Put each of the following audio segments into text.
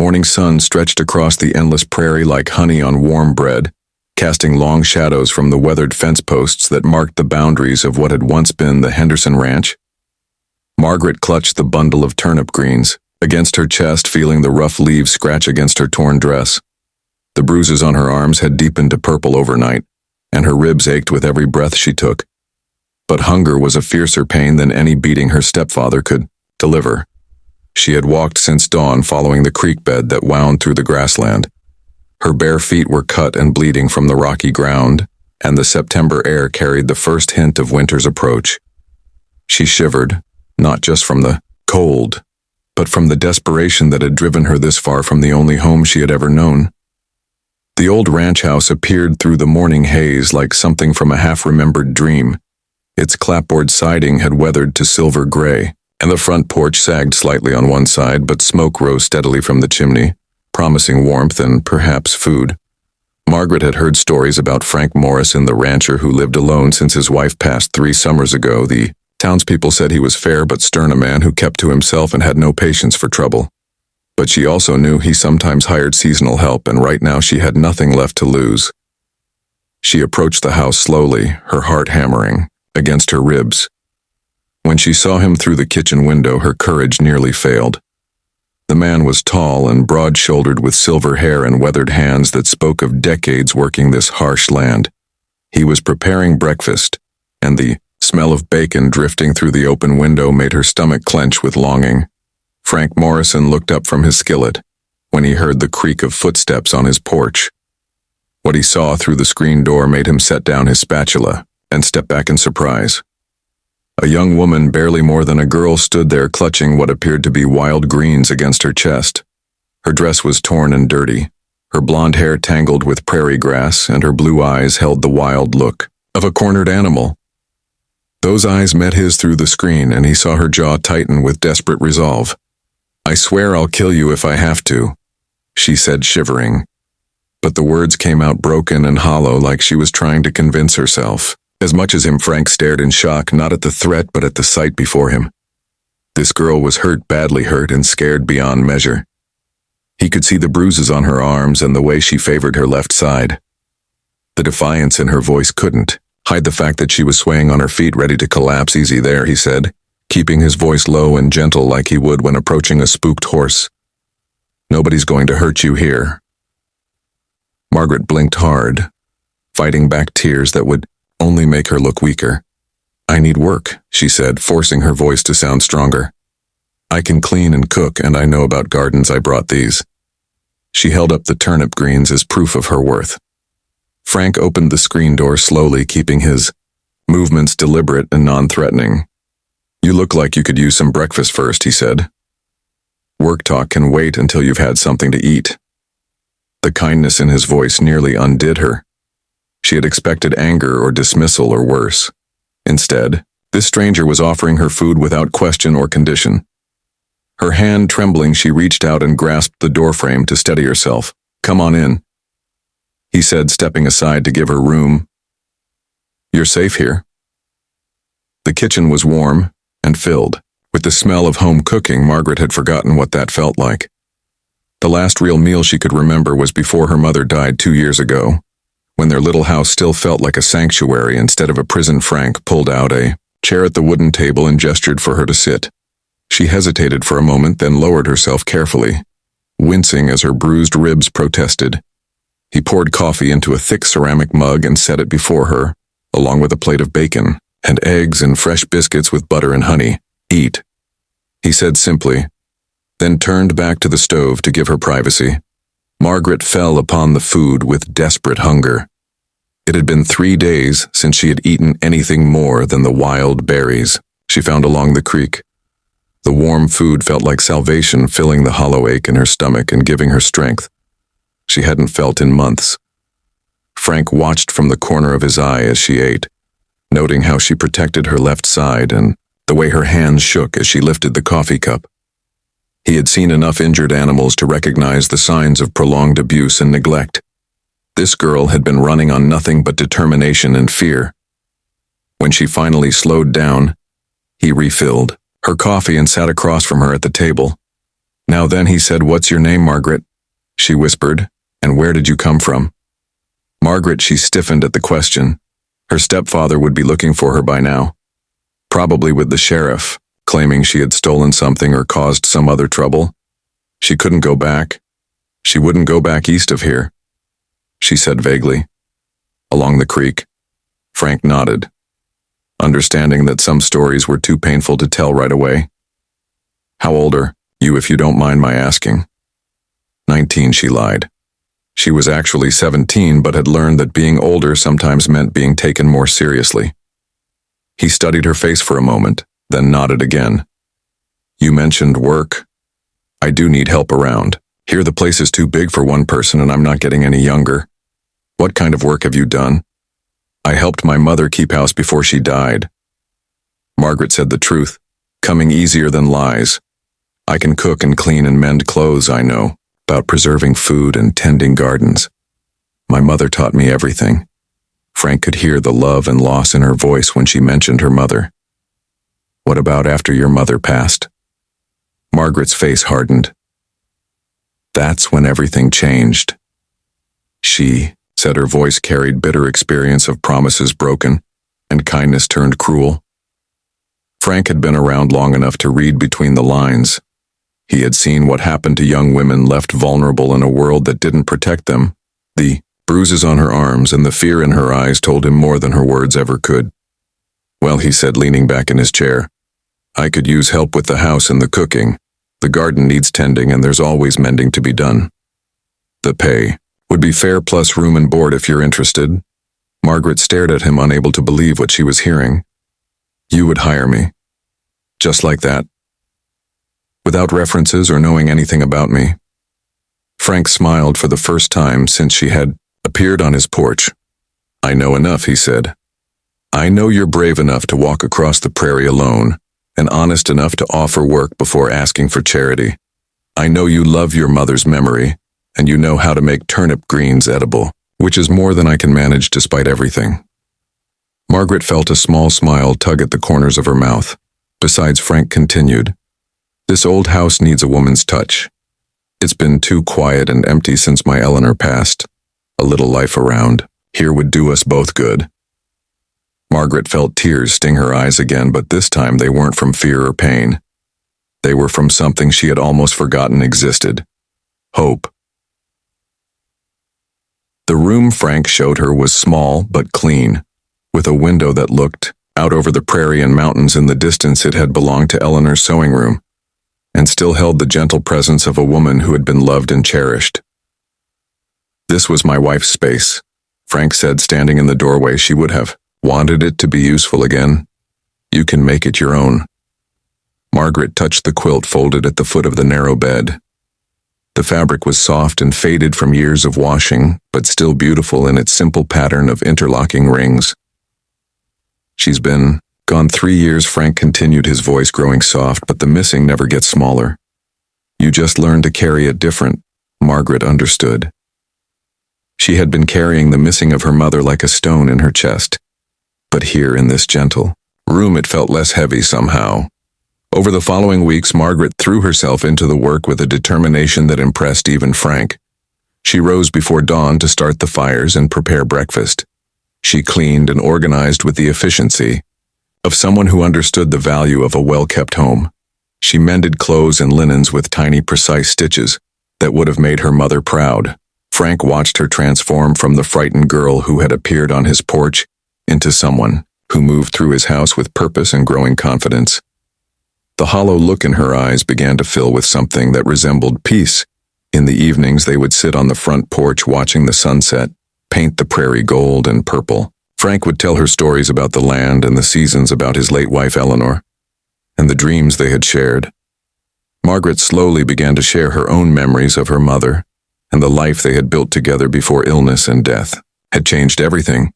morning sun stretched across the endless prairie like honey on warm bread, casting long shadows from the weathered fence posts that marked the boundaries of what had once been the Henderson Ranch. Margaret clutched the bundle of turnip greens against her chest, feeling the rough leaves scratch against her torn dress. The bruises on her arms had deepened to purple overnight, and her ribs ached with every breath she took. But hunger was a fiercer pain than any beating her stepfather could deliver. She had walked since dawn, following the creek bed that wound through the grassland. Her bare feet were cut and bleeding from the rocky ground, and the September air carried the first hint of winter's approach. She shivered, not just from the cold, but from the desperation that had driven her this far from the only home she had ever known. The old ranch house appeared through the morning haze like something from a half-remembered dream. Its clapboard siding had weathered to silver gray, and the front porch sagged slightly on one side, but smoke rose steadily from the chimney, promising warmth and perhaps food. Margaret had heard stories about Frank Morrison, the rancher who lived alone since his wife passed 3 summers ago. The townspeople said he was fair but stern, a man who kept to himself and had no patience for trouble. But she also knew he sometimes hired seasonal help, and right now she had nothing left to lose. She approached the house slowly, her heart hammering against her ribs. When she saw him through the kitchen window, her courage nearly failed. The man was tall and broad-shouldered, with silver hair and weathered hands that spoke of decades working this harsh land. He was preparing breakfast, and the smell of bacon drifting through the open window made her stomach clench with longing. Frank Morrison looked up from his skillet when he heard the creak of footsteps on his porch. What he saw through the screen door made him set down his spatula and step back in surprise. A young woman, barely more than a girl, stood there clutching what appeared to be wild greens against her chest. Her dress was torn and dirty, her blonde hair tangled with prairie grass, and her blue eyes held the wild look of a cornered animal. Those eyes met his through the screen, and he saw her jaw tighten with desperate resolve. "I swear I'll kill you if I have to," she said, shivering. But the words came out broken and hollow, like she was trying to convince herself. As much as him, Frank stared in shock, not at the threat but at the sight before him. This girl was hurt, badly hurt, and scared beyond measure. He could see the bruises on her arms and the way she favored her left side. The defiance in her voice couldn't hide the fact that she was swaying on her feet, ready to collapse. "Easy there," he said, keeping his voice low and gentle like he would when approaching a spooked horse. "Nobody's going to hurt you here." Margaret blinked hard, fighting back tears that would only make her look weaker. "I need work," she said, forcing her voice to sound stronger. "I can clean and cook, and I know about gardens. I brought these." She held up the turnip greens as proof of her worth. Frank opened the screen door slowly, keeping his movements deliberate and non-threatening. "You look like you could use some breakfast first," he said. "Work talk can wait until you've had something to eat." The kindness in his voice nearly undid her. She had expected anger or dismissal or worse. Instead, this stranger was offering her food without question or condition. Her hand trembling, she reached out and grasped the doorframe to steady herself. "Come on in," he said, stepping aside to give her room. "You're safe here." The kitchen was warm and filled with the smell of home cooking. Margaret had forgotten what that felt like. The last real meal she could remember was before her mother died 2 years ago, when their little house still felt like a sanctuary instead of a prison. Frank pulled out a chair at the wooden table and gestured for her to sit. She hesitated for a moment, then lowered herself carefully, wincing as her bruised ribs protested. He poured coffee into a thick ceramic mug and set it before her, along with a plate of bacon and eggs and fresh biscuits with butter and honey. "Eat," he said simply, then turned back to the stove to give her privacy. Margaret fell upon the food with desperate hunger. It had been 3 days since she had eaten anything more than the wild berries she found along the creek. The warm food felt like salvation, filling the hollow ache in her stomach and giving her strength she hadn't felt in months. Frank watched from the corner of his eye as she ate, noting how she protected her left side and the way her hands shook as she lifted the coffee cup. He had seen enough injured animals to recognize the signs of prolonged abuse and neglect. This girl had been running on nothing but determination and fear. When she finally slowed down, he refilled her coffee and sat across from her at the table. Now then, he said, "What's your name, Margaret?" She whispered, "And where did you come from?" Margaret, she stiffened at the question. Her stepfather would be looking for her by now. Probably with the sheriff, claiming she had stolen something or caused some other trouble. She couldn't go back. She wouldn't go back east of here. She said vaguely. Along the creek. Frank nodded, understanding that some stories were too painful to tell right away. How old are you, if you don't mind my asking? 19, she lied. She was actually 17, but had learned that being older sometimes meant being taken more seriously. He studied her face for a moment, then nodded again. You mentioned work. I do need help around. Here the place is too big for one person and I'm not getting any younger. What kind of work have you done? I helped my mother keep house before she died. Margaret said the truth, coming easier than lies. I can cook and clean and mend clothes, I know, about preserving food and tending gardens. My mother taught me everything. Frank could hear the love and loss in her voice when she mentioned her mother. What about after your mother passed? Margaret's face hardened. That's when everything changed. She said, her voice carried bitter experience of promises broken and kindness turned cruel. Frank had been around long enough to read between the lines. He had seen what happened to young women left vulnerable in a world that didn't protect them. The bruises on her arms and the fear in her eyes told him more than her words ever could. Well, he said, leaning back in his chair, I could use help with the house and the cooking. The garden needs tending and there's always mending to be done. The pay would be fair plus room and board if you're interested. Margaret stared at him, unable to believe what she was hearing. You would hire me. Just like that. Without references or knowing anything about me. Frank smiled for the first time since she had appeared on his porch. I know enough, he said. I know you're brave enough to walk across the prairie alone, and honest enough to offer work before asking for charity. I know you love your mother's memory, and you know how to make turnip greens edible, which is more than I can manage despite everything. Margaret felt a small smile tug at the corners of her mouth. Besides, Frank continued, this old house needs a woman's touch. It's been too quiet and empty since my Eleanor passed. A little life around here would do us both good. Margaret felt tears sting her eyes again, but this time they weren't from fear or pain. They were from something she had almost forgotten existed. Hope. The room Frank showed her was small but clean, with a window that looked out over the prairie and mountains. In the distance it had belonged to Eleanor's sewing room, and still held the gentle presence of a woman who had been loved and cherished. This was my wife's space, Frank said, standing in the doorway. She would have wanted it to be useful again. You can make it your own. Margaret touched the quilt folded at the foot of the narrow bed. The fabric was soft and faded from years of washing, but still beautiful in its simple pattern of interlocking rings. She's been gone 3 years, Frank continued, his voice growing soft, but the missing never gets smaller. You just learn to carry it different. Margaret understood. She had been carrying the missing of her mother like a stone in her chest. But here in this gentle room it felt less heavy somehow. Over the following weeks, Margaret threw herself into the work with a determination that impressed even Frank. She rose before dawn to start the fires and prepare breakfast. She cleaned and organized with the efficiency of someone who understood the value of a well-kept home. She mended clothes and linens with tiny, precise stitches that would have made her mother proud. Frank watched her transform from the frightened girl who had appeared on his porch into someone who moved through his house with purpose and growing confidence. The hollow look in her eyes began to fill with something that resembled peace. In the evenings they would sit on the front porch watching the sunset, paint the prairie gold and purple. Frank would tell her stories about the land and the seasons, about his late wife Eleanor, and the dreams they had shared. Margaret slowly began to share her own memories of her mother, and the life they had built together before illness and death had changed everything.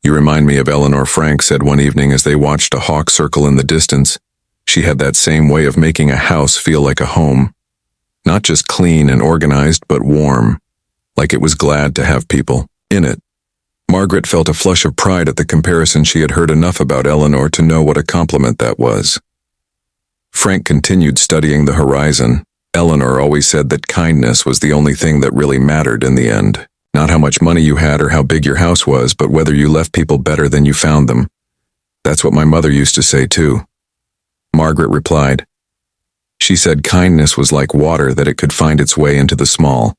You remind me of Eleanor, Frank said one evening as they watched a hawk circle in the distance. She had that same way of making a house feel like a home. Not just clean and organized, but warm, like it was glad to have people in it. Margaret felt a flush of pride at the comparison. She had heard enough about Eleanor to know what a compliment that was. Frank continued studying the horizon Eleanor always said that kindness was the only thing that really mattered in the end. Not how much money you had or how big your house was, but whether you left people better than you found them. That's what my mother used to say too. Margaret replied. She said kindness was like water, that it could find its way into the small,